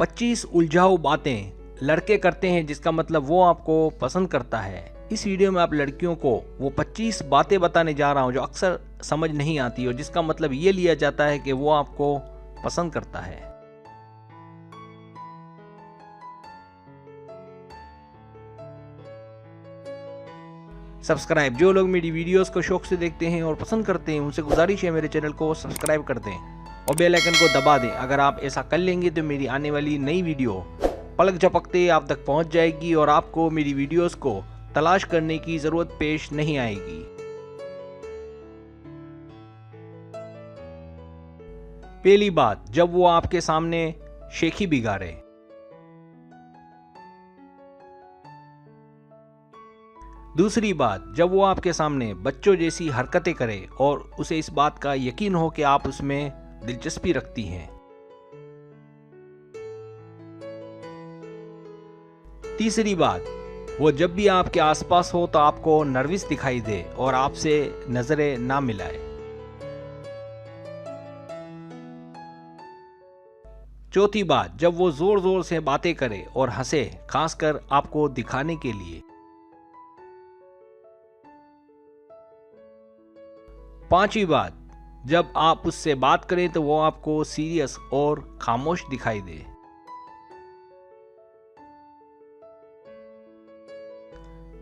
25 उलझाऊ बातें लड़के करते हैं जिसका मतलब वो आपको पसंद करता है। इस वीडियो में आप लड़कियों को वो 25 बातें बताने जा रहा हूँ जो अक्सर समझ नहीं आती और जिसका मतलब ये लिया जाता है कि वो आपको पसंद करता है। सब्सक्राइब, जो लोग मेरी वीडियोस को शौक से देखते हैं और पसंद करते हैं उनसे गुजारिश है मेरे चैनल को सब्सक्राइब कर दें और बेल आइकन को दबा दें। अगर आप ऐसा कर लेंगे तो मेरी आने वाली नई वीडियो पलक झपकते आप तक पहुंच जाएगी और आपको मेरी वीडियोस को तलाश करने की जरूरत पेश नहीं आएगी। पहली बात, जब वो आपके सामने शेखी बिगाड़े। दूसरी बात, जब वो आपके सामने बच्चों जैसी हरकतें करे और उसे इस बात का यकीन हो कि आप उसमें दिलचस्पी रखती हैं। तीसरी बात, वो जब भी आपके आसपास हो तो आपको नर्वस दिखाई दे और आपसे नजरें ना मिलाए। चौथी बात, जब वो जोर जोर से बातें करे और हंसे, खासकर आपको दिखाने के लिए। पांचवी बात, जब आप उससे बात करें तो वो आपको सीरियस और खामोश दिखाई दे।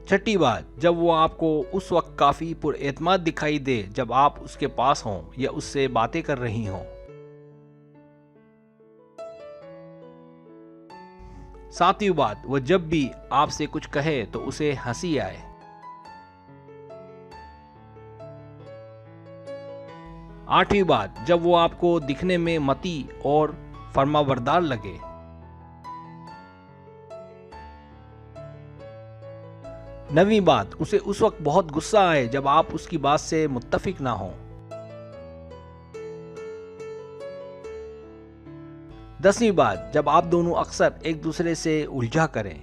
छठी बात, जब वो आपको उस वक्त काफी पुरएतमाद दिखाई दे जब आप उसके पास हों या उससे बातें कर रही हों। सातवीं बात, वो जब भी आपसे कुछ कहे तो उसे हंसी आए। आठवीं बात, जब वो आपको दिखने में मती और फरमाबरदार लगे। नवीं बात, उसे उस वक्त बहुत गुस्सा आए जब आप उसकी बात से मुत्तफिक ना हो। 10वीं बात, जब आप दोनों अक्सर एक दूसरे से उलझा करें।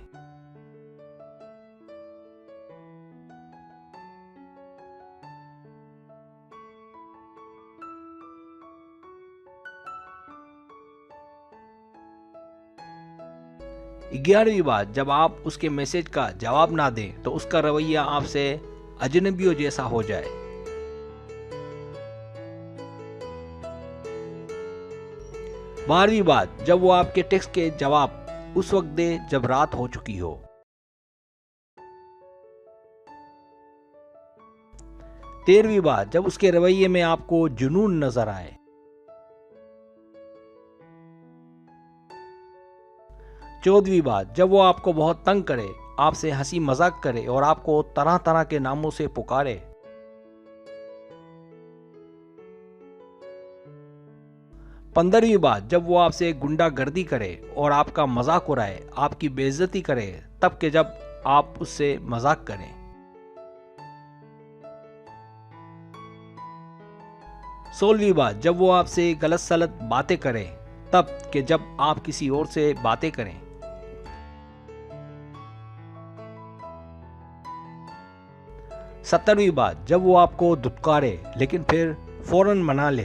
11वीं बात, जब आप उसके मैसेज का जवाब ना दें तो उसका रवैया आपसे अजनबियों जैसा हो जाए। 12वीं बात, जब वो आपके टेक्स्ट के जवाब उस वक्त दे जब रात हो चुकी हो। 13वीं बात, जब उसके रवैये में आपको जुनून नजर आए। 14वीं बात, जब वो आपको बहुत तंग करे, आपसे हंसी मजाक करे और आपको तरह तरह के नामों से पुकारे। 15वीं बात, जब वो आपसे गुंडागर्दी करे और आपका मजाक उड़ाए, आपकी बेइज्जती करे तब के जब आप उससे मजाक करें। 16वीं बात, जब वो आपसे गलत सलत बातें करे तब के जब आप किसी और से बातें करें। 17वीं बात, जब वो आपको धुतकारे लेकिन फिर फौरन मना ले।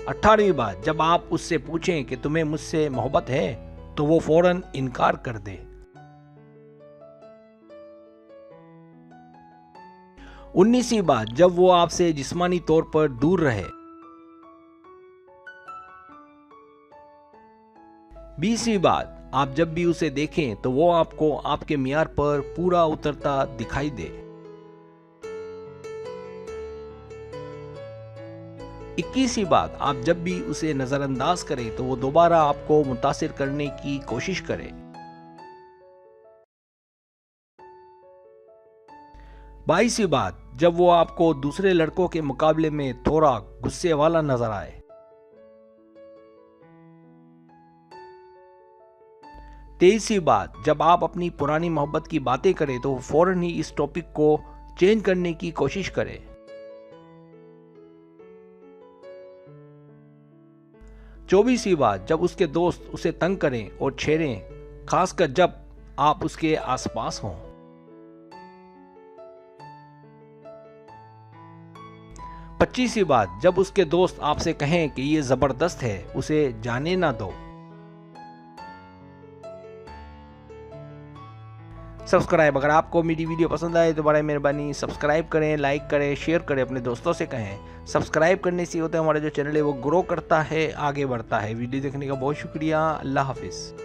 18वीं बात, जब आप उससे पूछें कि तुम्हें मुझसे मोहब्बत है तो वो फौरन इनकार कर दे। 19वीं बात, जब वो आपसे जिस्मानी तौर पर दूर रहे। 20वीं बात, आप जब भी उसे देखें तो वो आपको आपके मियार पर पूरा उतरता दिखाई दे। 21वीं बात, आप जब भी उसे नजरअंदाज करें तो वो दोबारा आपको मुतासिर करने की कोशिश करे। 22वीं बात, जब वो आपको दूसरे लड़कों के मुकाबले में थोड़ा गुस्से वाला नजर आए। 23वीं बात, जब आप अपनी पुरानी मोहब्बत की बातें करें तो फौरन ही इस टॉपिक को चेंज करने की कोशिश करें। 24वीं बात, जब उसके दोस्त उसे तंग करें और छेड़ें, खासकर जब आप उसके आसपास हों। 25वीं बात, जब उसके दोस्त आपसे कहें कि ये जबरदस्त है, उसे जाने ना दो। सब्सक्राइब, अगर आपको मेरी वीडियो पसंद आए तो बड़ी मेहरबानी सब्सक्राइब करें, लाइक करें, शेयर करें, अपने दोस्तों से कहें। सब्सक्राइब करने से होता है हमारा जो चैनल है वो ग्रो करता है, आगे बढ़ता है। वीडियो देखने का बहुत शुक्रिया। अल्लाह हाफिज़।